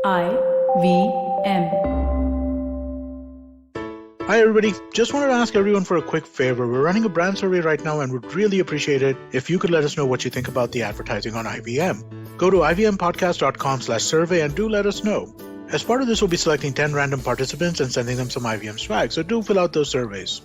IVM. Hi everybody, just wanted to ask everyone for a quick favor. We're running a brand survey right now and would really appreciate it if you could let us know what you think about the advertising on IVM. Go to ivmpodcast.com/survey and do let us know. As part of this, we'll be selecting 10 random participants and sending them some IVM swag, so do fill out those surveys.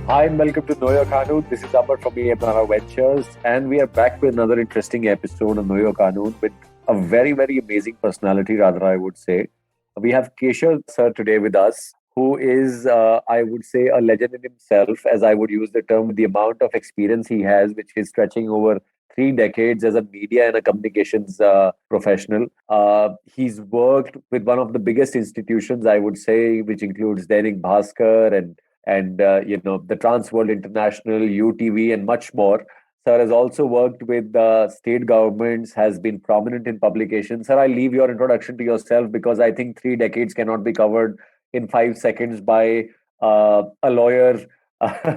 Hi and welcome to Know Your Kanoon. This is Amar from E24 Ventures, and we are back with another interesting episode of Know Your Kanoon with a very, very amazing personality, rather, I would say. We have Keshav sir today with us, who is, I would say, a legend in himself, as I would use the term, the amount of experience he has, which is stretching over 3 decades as a media and a communications professional. He's worked with one of the biggest institutions, I would say, which includes Dainik Bhaskar and the Trans World International, UTV, and much more. Sir has also worked with state governments, has been prominent in publications. Sir, I leave your introduction to yourself because I think 3 decades cannot be covered in 5 seconds by a lawyer,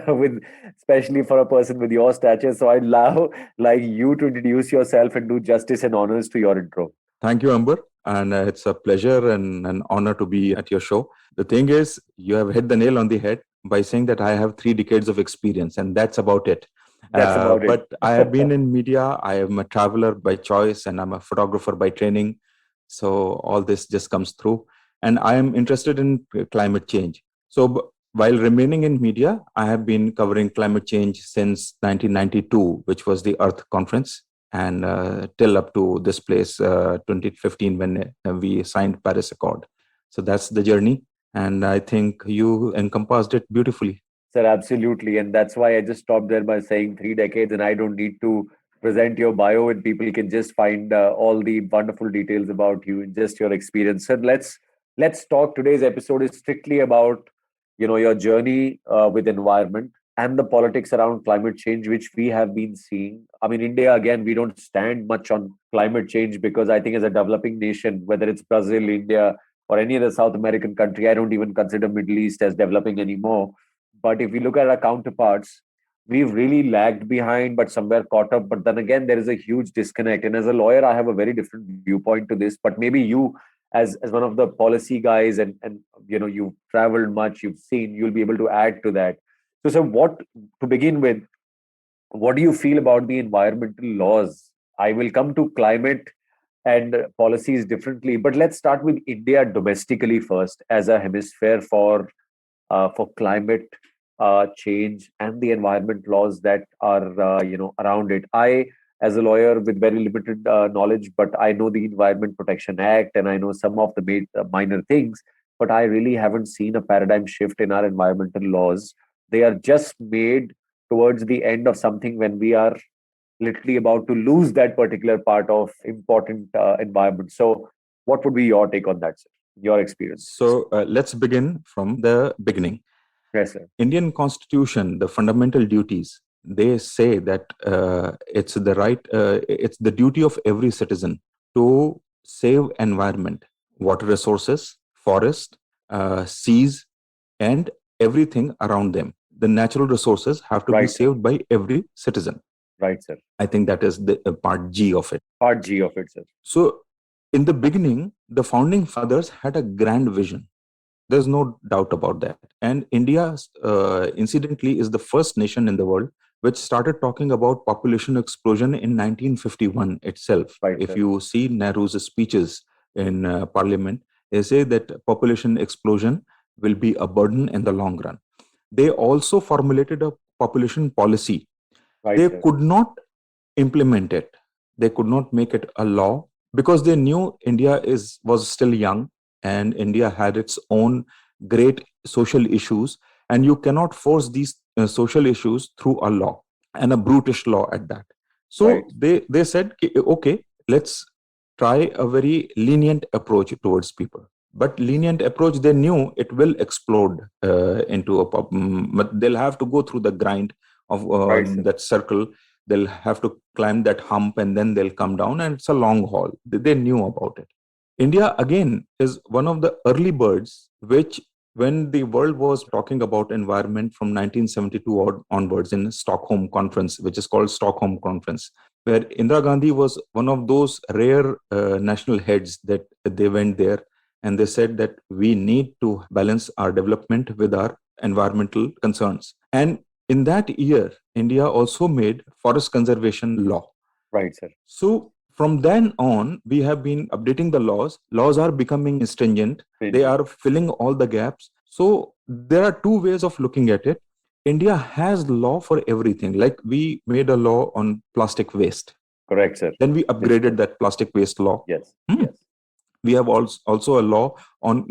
with especially for a person with your stature. So I'd love like you to introduce yourself and do justice and honors to your intro. Thank you, Amber. And it's a pleasure and an honor to be at your show. The thing is, you have hit the nail on the head by saying that I have 3 decades of experience, and that's about it. That's about it. But I have been in media. I am a traveler by choice, and I'm a photographer by training. So all this just comes through. And I am interested in climate change. So while remaining in media, I have been covering climate change since 1992, which was the Earth Conference, and till up to this place, 2015, when we signed Paris Accord. So that's the journey. And I think you encompassed it beautifully. Sir, absolutely. And that's why I just stopped there by saying 3 decades, and I don't need to present your bio, and people can just find all the wonderful details about you and just your experience. Sir, let's talk. Today's episode is strictly about your journey with environment and the politics around climate change, which we have been seeing. I mean, India, again, we don't stand much on climate change because I think as a developing nation, whether it's Brazil, India, or any other South American country, I don't even consider Middle East as developing anymore. But if we look at our counterparts, we've really lagged behind, but somewhere caught up. But then again, there is a huge disconnect. And as a lawyer, I have a very different viewpoint to this. But maybe you, as one of the policy guys, and you've traveled much, you've seen, you'll be able to add to that. So, what to begin with? What do you feel about the environmental laws? I will come to climate and policies differently, but let's start with India domestically first, as a hemisphere for climate change and the environment laws that are around it. I, as a lawyer with very limited knowledge, but I know the Environment Protection Act and I know some of the minor things, but I really haven't seen a paradigm shift in our environmental laws. They are just made towards the end of something when we are literally about to lose that particular part of important environment. So, what would be your take on that, sir? Your experience? So let's begin from the beginning. Yes, sir. Indian Constitution, the fundamental duties, they say that it's the duty of every citizen to save environment, water resources, forest, seas, and everything around them. The natural resources have to be saved by every citizen. Right, sir. I think that is the part G of it. Part G of it, sir. So in the beginning, the founding fathers had a grand vision. There's no doubt about that. And India, incidentally, is the first nation in the world which started talking about population explosion in 1951 itself. Right, if sir. you see Nehru's speeches in Parliament, they say that population explosion will be a burden in the long run. They also formulated a population policy. Right, they sir. could not implement it. They could not make it a law because they knew India was still young and India had its own great social issues, and you cannot force these social issues through a law, and a brutish law at that. So they said, okay, let's try a very lenient approach towards people. But lenient approach, they knew it will explode into a they'll have to go through the grind of that circle. They'll have to climb that hump and then they'll come down, and it's a long haul. They knew about it. India, again, is one of the early birds which when the world was talking about environment from 1972 onwards in Stockholm Conference, which is called Stockholm Conference, where Indira Gandhi was one of those rare national heads that they went there and they said that we need to balance our development with our environmental concerns. And in that year, India also made forest conservation law. Right, sir. So from then on, we have been updating the laws. Laws are becoming stringent. They are filling all the gaps. So there are two ways of looking at it. India has law for everything. Like we made a law on plastic waste. Correct, sir. Then we upgraded that plastic waste law. Yes. Hmm. Yes. We have also a law on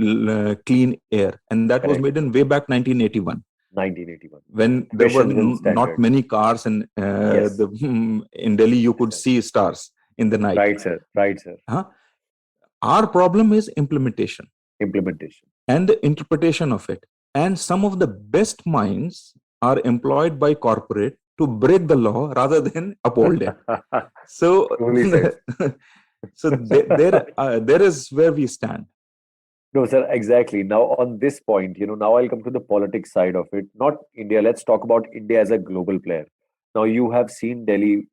clean air, and that was made in way back 1981. 1981. When there were Emissions and not standards. many cars, and Yes. in Delhi you could see stars in the night. Right, sir. Right, sir. Our problem is implementation and the interpretation of it. And some of the best minds are employed by corporate to break the law rather than uphold it. So, so there is where we stand. No, sir, exactly. Now, on this point, now I'll come to the politics side of it. Not India. Let's talk about India as a global player. Now, you have seen Delhi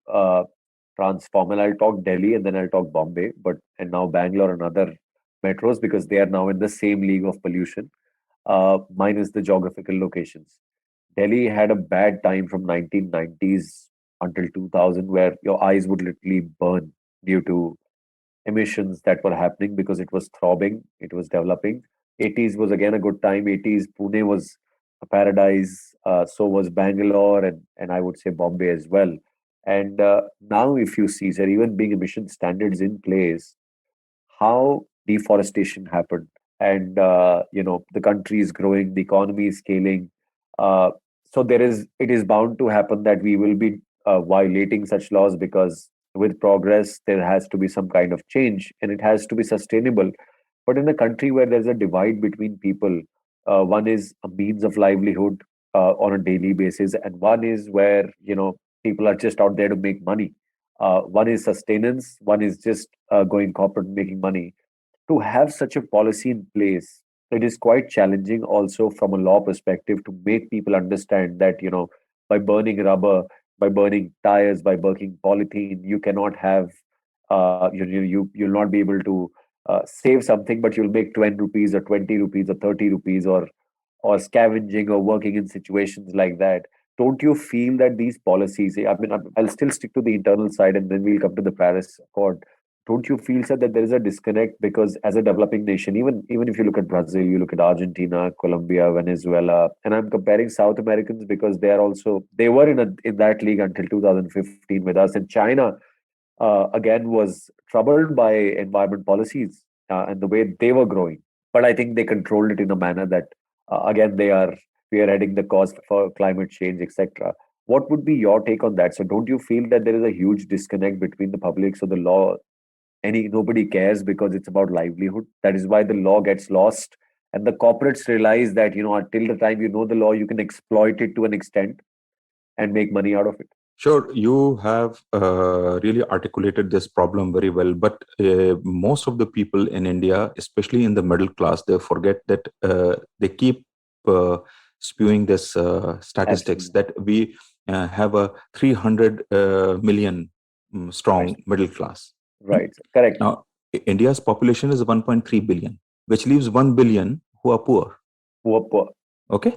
transform, and I'll talk Delhi and then I'll talk Bombay, and now Bangalore and other metros because they are now in the same league of pollution, minus the geographical locations. Delhi had a bad time from 1990s until 2000, where your eyes would literally burn due to emissions that were happening because it was throbbing, it was developing. 80s was again a good time. 80s, Pune was a paradise. So was Bangalore and I would say Bombay as well. And now, if you see, sir, even being emission standards in place, how deforestation happened, and the country is growing, the economy is scaling. So it is bound to happen that we will be violating such laws because with progress there has to be some kind of change and it has to be sustainable. But in a country where there's a divide between people, one is a means of livelihood on a daily basis, and one is where people are just out there to make money. One is sustenance, one is just going corporate, making money. To have such a policy in place, it is quite challenging also from a law perspective to make people understand that, by burning rubber, by burning tires, by burning polythene, you cannot have, you'll not be able to save something, but you'll make 20 rupees or 20 rupees or 30 rupees, or scavenging or working in situations like that. Don't you feel that these policies, I mean, I'll still stick to the internal side and then we'll come to the Paris Accord. Don't you feel, sir, that there is a disconnect? Because as a developing nation, even if you look at Brazil, you look at Argentina, Colombia, Venezuela, and I'm comparing South Americans because they were in that league until 2015 with us. And China, again, was troubled by environment policies and the way they were growing. But I think they controlled it in a manner that, again, we are heading the cost for climate change, etc. What would be your take on that? So, don't you feel that there is a huge disconnect between the public? So, the law, nobody cares because it's about livelihood. That is why the law gets lost, and the corporates realize that until the time you know the law, you can exploit it to an extent and make money out of it. Sure, you have really articulated this problem very well, but most of the people in India, especially in the middle class, they forget that they keep spewing this statistics that we have a 300 million strong middle class. Right, correct. Now, India's population is 1.3 billion, which leaves 1 billion who are poor. Poor. Okay?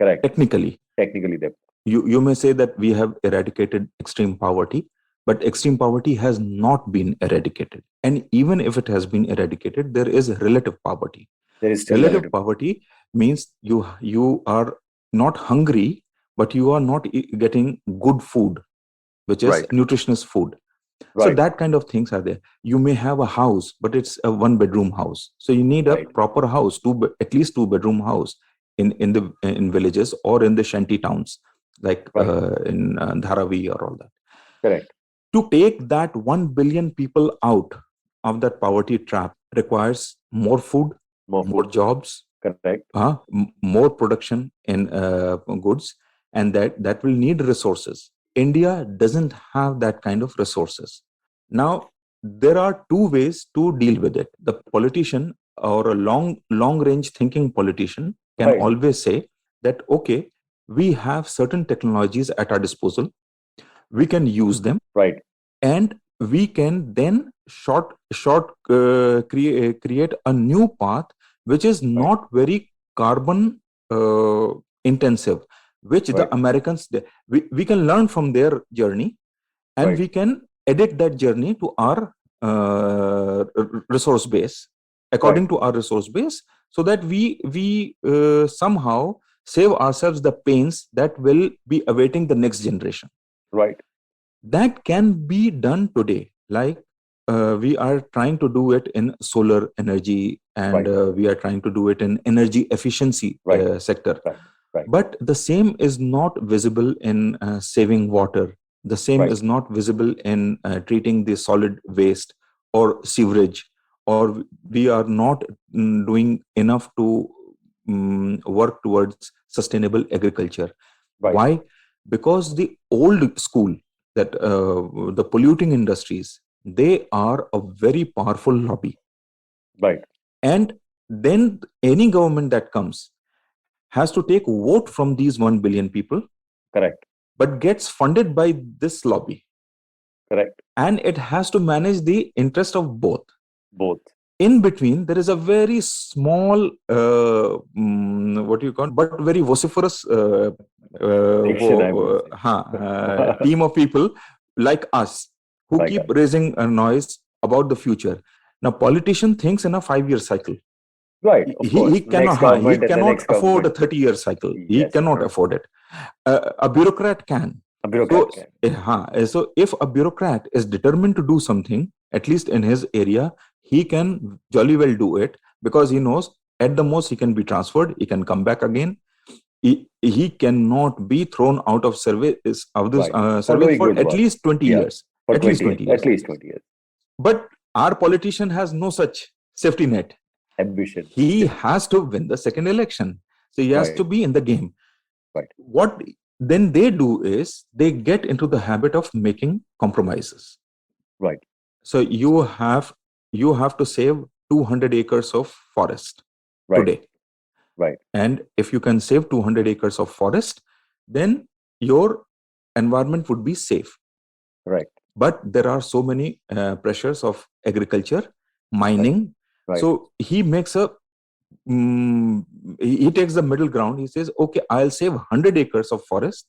Correct. Technically, they. You may say that we have eradicated extreme poverty, but extreme poverty has not been eradicated. And even if it has been eradicated, there is relative poverty. There is still relative poverty means you are not hungry, but you are not getting good food, which is nutritious food. So that kind of things are there. You may have a house, but it's a 1-bedroom house. So you need a proper house, at least 2-bedroom house in villages or in the shanty towns, like in Dharavi or all that. Correct. To take that 1 billion people out of that poverty trap requires more food, more jobs, correct, more production in goods, and that will need resources. India doesn't have that kind of resources. Now, there are two ways to deal with it. The politician or a long range thinking politician can Right. always say that, okay, we have certain technologies at our disposal, we can use them, Right. and we can then create a new path which is Right. not very carbon intensive, which the Right. Americans we can learn from their journey, and Right. we can edit that journey to our resource base, Right. according to our resource base, so that we somehow save ourselves the pains that will be awaiting the next generation. Right. That can be done today, like we are trying to do it in solar energy, and Right. we are trying to do it in energy efficiency Right. sector. Right. Right. But the same is not visible in saving water. The same Right. is not visible in treating the solid waste or sewerage, or we are not doing enough to work towards sustainable agriculture. Right. Why? Because the old school, that the polluting industries, they are a very powerful lobby. Right. And then any government that comes has to take vote from these 1 billion people, Correct. but gets funded by this lobby. Correct. And it has to manage the interest of both. Both. In between, there is a very small, what do you call it, but very vociferous Section, I would say. team of people like us who Like keep us. raising a noise about the future. Now, politician thinks in a 5-year cycle. Right. Of course. He Next cannot he government and the cannot next afford a government. 30-year cycle. He Yes. cannot afford it. A bureaucrat can. A bureaucrat So, can. so if a bureaucrat is determined to do something, at least in his area, he can jolly well do it, because he knows at the most he can be transferred, he can come back again. He cannot be thrown out of Right. For service doing for good at work. least 20 Yeah. years. For At least 20 years. 20 At years. least 20 years. But our politician has no such safety net. Ambition. He has to win the second election. So he has Right. to be in the game. Right. What then they do is they get into the habit of making compromises. Right. So you have to save 200 acres of forest Right. today. Right. And if you can save 200 acres of forest, then your environment would be safe. Right. But there are so many pressures of agriculture, mining. Right. So he makes he takes the middle ground. He says, okay, I'll save 100 acres of forest,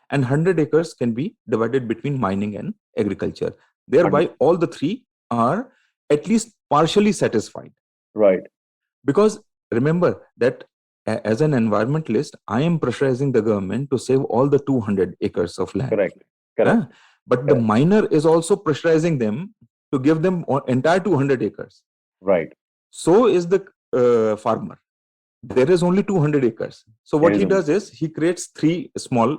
and 100 acres can be divided between mining and agriculture. Thereby, all the three are at least partially satisfied. Right. Because remember that as an environmentalist, I am pressurizing the government to save all the 200 acres of land. Correct. Correct. But the miner is also pressurizing them to give them entire 200 acres. Right. So is the farmer. There is only 200 acres. So what he does is he creates 3 small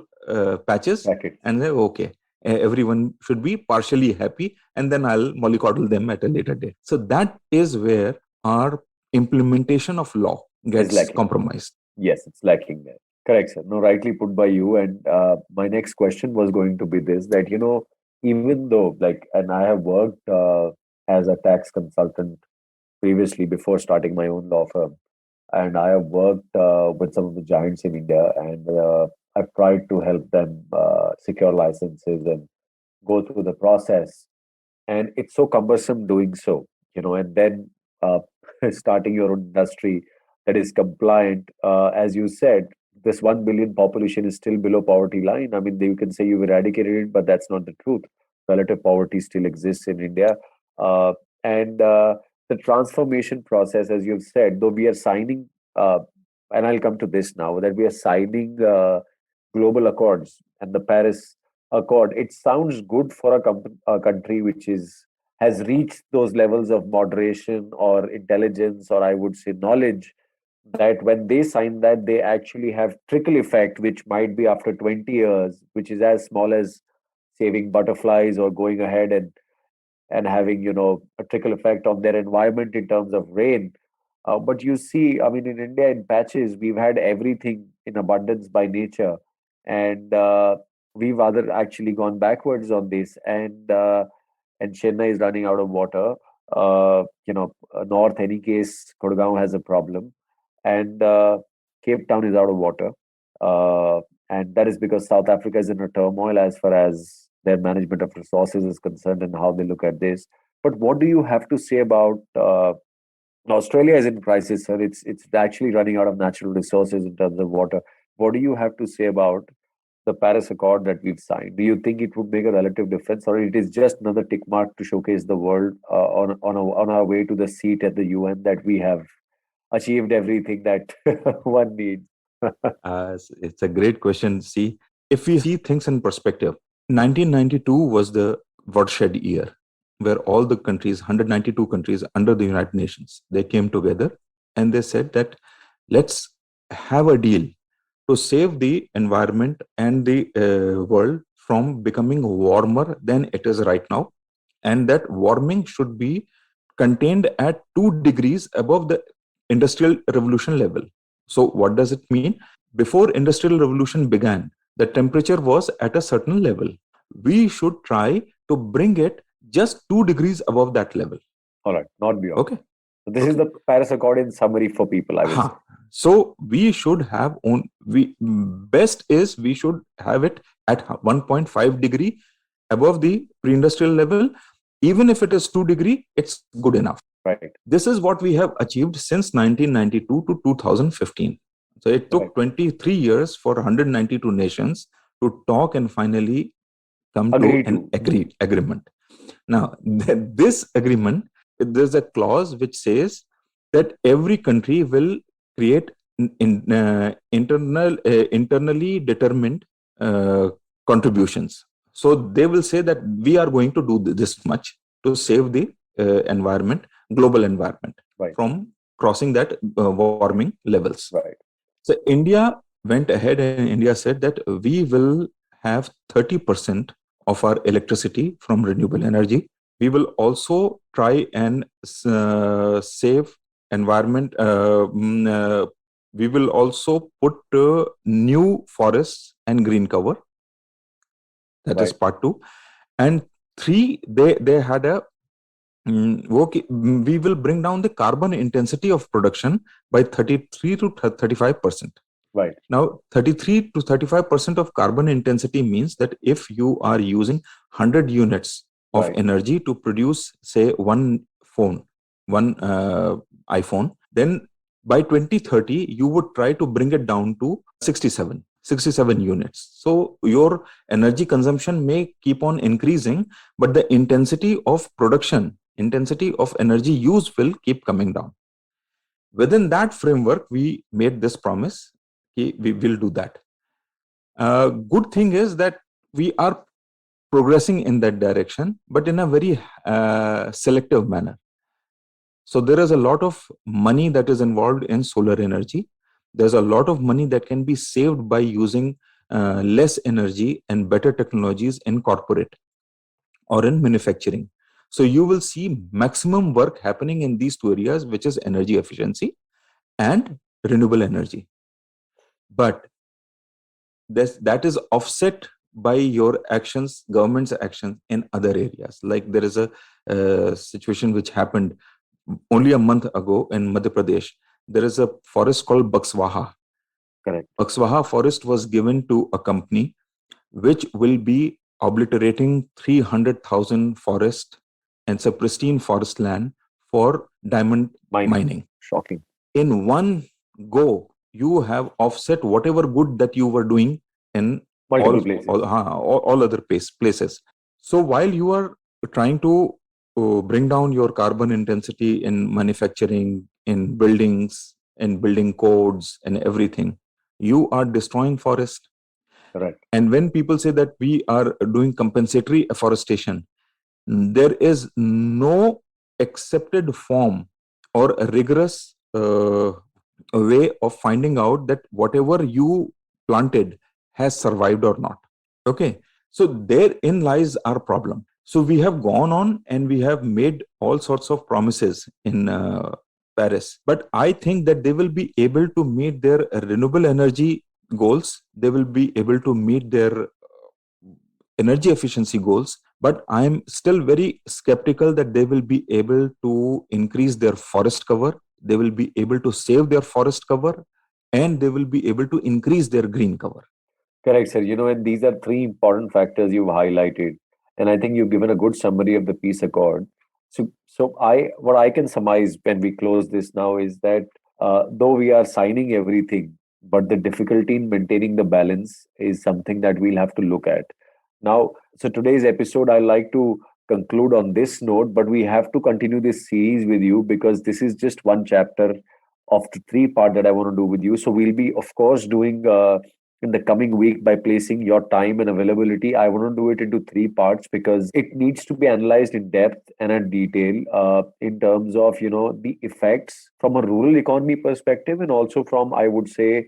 patches and say, okay, everyone should be partially happy, and then I'll mollycoddle them at a later date. So that is where our implementation of law gets compromised. Yes, it's lacking there. Correct, sir. No, rightly put by you. And my next question was going to be this, that, even though, like, and I have worked as a tax consultant previously before starting my own law firm. And I have worked with some of the giants in India, and I've tried to help them secure licenses and go through the process. And it's so cumbersome doing so, and then uh, starting your own industry that is compliant. As you said, this 1 billion population is still below poverty line. I mean, you can say you've eradicated it, but that's not the truth. Relative poverty still exists in India. And the transformation process, as you've said, though we are signing, and I'll come to this now, that we are signing global accords and the Paris Accord. It sounds good for a country which has reached those levels of moderation or intelligence, or I would say knowledge, that when they sign that, they actually have trickle effect, which might be after 20 years, which is as small as saving butterflies or going ahead and having a trickle effect on their environment in terms of rain. But you see, I mean, in India, in patches, we've had everything in abundance by nature, and we've other actually gone backwards on this, and Chennai is running out of water. North, any case, Gurgaon has a problem, and Cape Town is out of water. Uh, and that is because South Africa is in a turmoil as far as their management of resources is concerned and how they look at this. But what do you have to say about Australia is in crisis, sir. It's actually running out of natural resources in terms of water. What do you have to say about the Paris Accord that we've signed? Do you think it would make a relative difference, or it is just another tick mark to showcase the world on our way to the seat at the UN that we have achieved everything that one needs? It's a great question. See, if we see things in perspective, 1992 was the watershed year where all the countries, 192 countries under the United Nations, they came together and they said that let's have a deal to save the environment and the world from becoming warmer than it is right now. And that warming should be contained at 2 degrees above the industrial revolution level. So what does it mean? Before industrial revolution began, the temperature was at a certain level. We should try to bring it just 2 degrees above that level. All right, not beyond. Okay. So this is the Paris Accord in summary for people, I would say. So we should have best is we should have it at 1.5 degree above the pre-industrial level. Even if it is 2 degree, it's good enough. Right. This is what we have achieved since 1992 to 2015. So it took 23 years for 192 nations to talk and finally come to an agreement. Now, this agreement, there's a clause which says that every country will create internally determined contributions. So they will say that we are going to do this much to save the environment, global environment, from crossing that warming levels. Right. So India went ahead and India said that we will have 30% of our electricity from renewable energy. We will also try and save environment. We will also put new forests and green cover. That is part 2. And 3, they had a we will bring down the carbon intensity of production by 33 to 35%. Right. Now, 33 to 35% of carbon intensity means that if you are using 100 units of energy to produce, say, one iPhone, then by 2030, you would try to bring it down to 67 units. So your energy consumption may keep on increasing, but the intensity of production, intensity of energy use will keep coming down. Within that framework, we made this promise. We will do that. Good thing is that we are progressing in that direction, but in a very selective manner. So there is a lot of money that is involved in solar energy. There's a lot of money that can be saved by using less energy and better technologies in corporate or in manufacturing. So you will see maximum work happening in these 2 areas, which is energy efficiency and renewable energy. But that is offset by your actions, government's actions in other areas. Like there is a situation which happened only a month ago in Madhya Pradesh. There is a forest called Bakswaha. Correct. Bakswaha forest was given to a company which will be obliterating 300,000 forest and it's a pristine forest land for diamond mining. Shocking. In one go, you have offset whatever good that you were doing in all other places. So while you are trying to bring down your carbon intensity in manufacturing, in buildings, in building codes and everything, you are destroying forest. Right. And when people say that we are doing compensatory afforestation, there is no accepted form or a rigorous way of finding out that whatever you planted has survived or not. Okay. So therein lies our problem. So we have gone on and we have made all sorts of promises in Paris. But I think that they will be able to meet their renewable energy goals. They will be able to meet their energy efficiency goals, but I'm still very skeptical that they will be able to increase their forest cover, they will be able to save their forest cover, and they will be able to increase their green cover. Correct, sir. And these are three important factors you've highlighted, and I think you've given a good summary of the peace accord. What I can surmise when we close this now is that though we are signing everything, but the difficulty in maintaining the balance is something that we'll have to look at. Now, so today's episode, I like to conclude on this note, but we have to continue this series with you because this is just one chapter of the three-part that I want to do with you. So we'll be, of course, doing in the coming week by placing your time and availability. I want to do it into three parts because it needs to be analyzed in depth and in detail in terms of, the effects from a rural economy perspective and also from, I would say,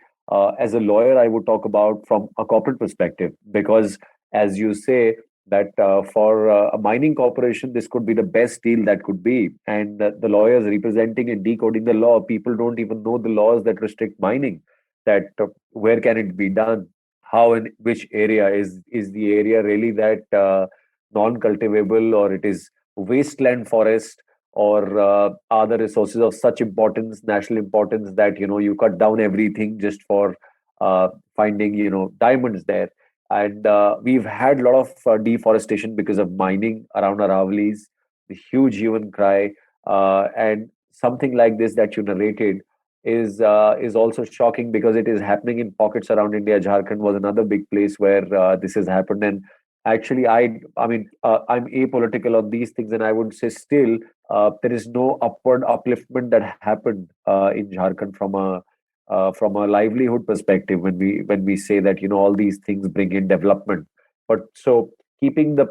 as a lawyer, I would talk about from a corporate perspective because as you say, that for a mining corporation, this could be the best deal that could be. And the lawyers representing and decoding the law, people don't even know the laws that restrict mining, that where can it be done, how and which area is the area really that non-cultivable or it is wasteland forest or are the resources of such importance, national importance that, you cut down everything just for finding, diamonds there. And we've had a lot of deforestation because of mining around Aravallis, the huge human cry, and something like this that you narrated is also shocking because it is happening in pockets around India. Jharkhand was another big place where this has happened, and actually, I'm apolitical on these things, and I would say still there is no upward upliftment that happened in Jharkhand from a livelihood perspective when we say that all these things bring in development. But so keeping the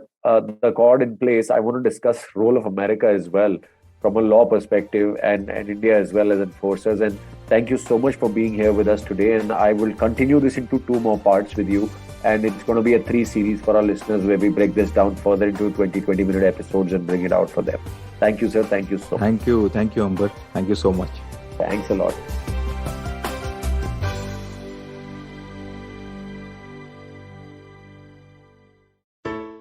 accord in place, I want to discuss role of America as well from a law perspective and India as well as enforcers. And thank you so much for being here with us today. And I will continue this into two more parts with you. And it's going to be a 3 series for our listeners where we break this down further into 20-minute episodes and bring it out for them. Thank you, sir. Thank you so much. Thank you, Amber. Thank you so much. Thanks a lot.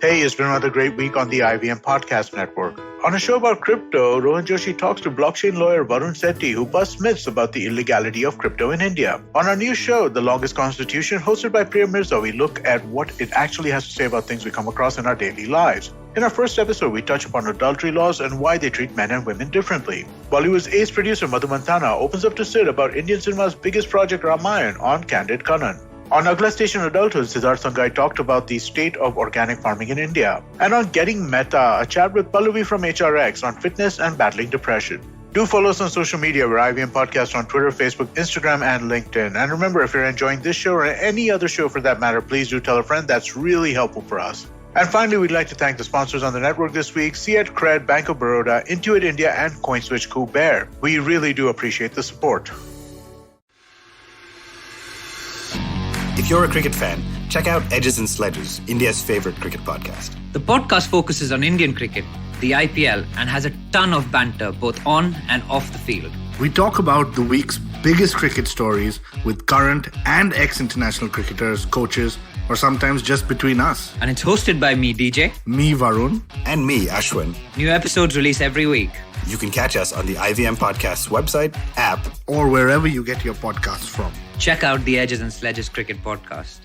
Hey, it's been another great week on the IVM Podcast Network. On a show about crypto, Rohan Joshi talks to blockchain lawyer Varun Sethi, who busts myths about the illegality of crypto in India. On our new show, The Longest Constitution, hosted by Priya Mirza, we look at what it actually has to say about things we come across in our daily lives. In our first episode, we touch upon adultery laws and why they treat men and women differently. Bollywood's ace producer Madhu Mantana opens up to Sid about Indian cinema's biggest project Ramayan on Candid Kanoon. On Agla Station Adulthood, Siddharth Sangai talked about the state of organic farming in India. And on Getting Meta, a chat with Pallavi from HRX on fitness and battling depression. Do follow us on social media. We're IVM Podcast on Twitter, Facebook, Instagram, and LinkedIn. And remember, if you're enjoying this show or any other show for that matter, please do tell a friend. That's really helpful for us. And finally, we'd like to thank the sponsors on the network this week, Siet Cred, Bank of Baroda, Intuit India, and CoinSwitch Kuber. We really do appreciate the support. If you're a cricket fan, check out Edges and Sledges, India's favorite cricket podcast. The podcast focuses on Indian cricket, the IPL, and has a ton of banter both on and off the field. We talk about the week's biggest cricket stories with current and ex-international cricketers, coaches, or sometimes just between us. And it's hosted by me, DJ. Me, Varun. And me, Ashwin. New episodes release every week. You can catch us on the IVM Podcast's website, app, or wherever you get your podcasts from. Check out the Edges and Sledges Cricket Podcast.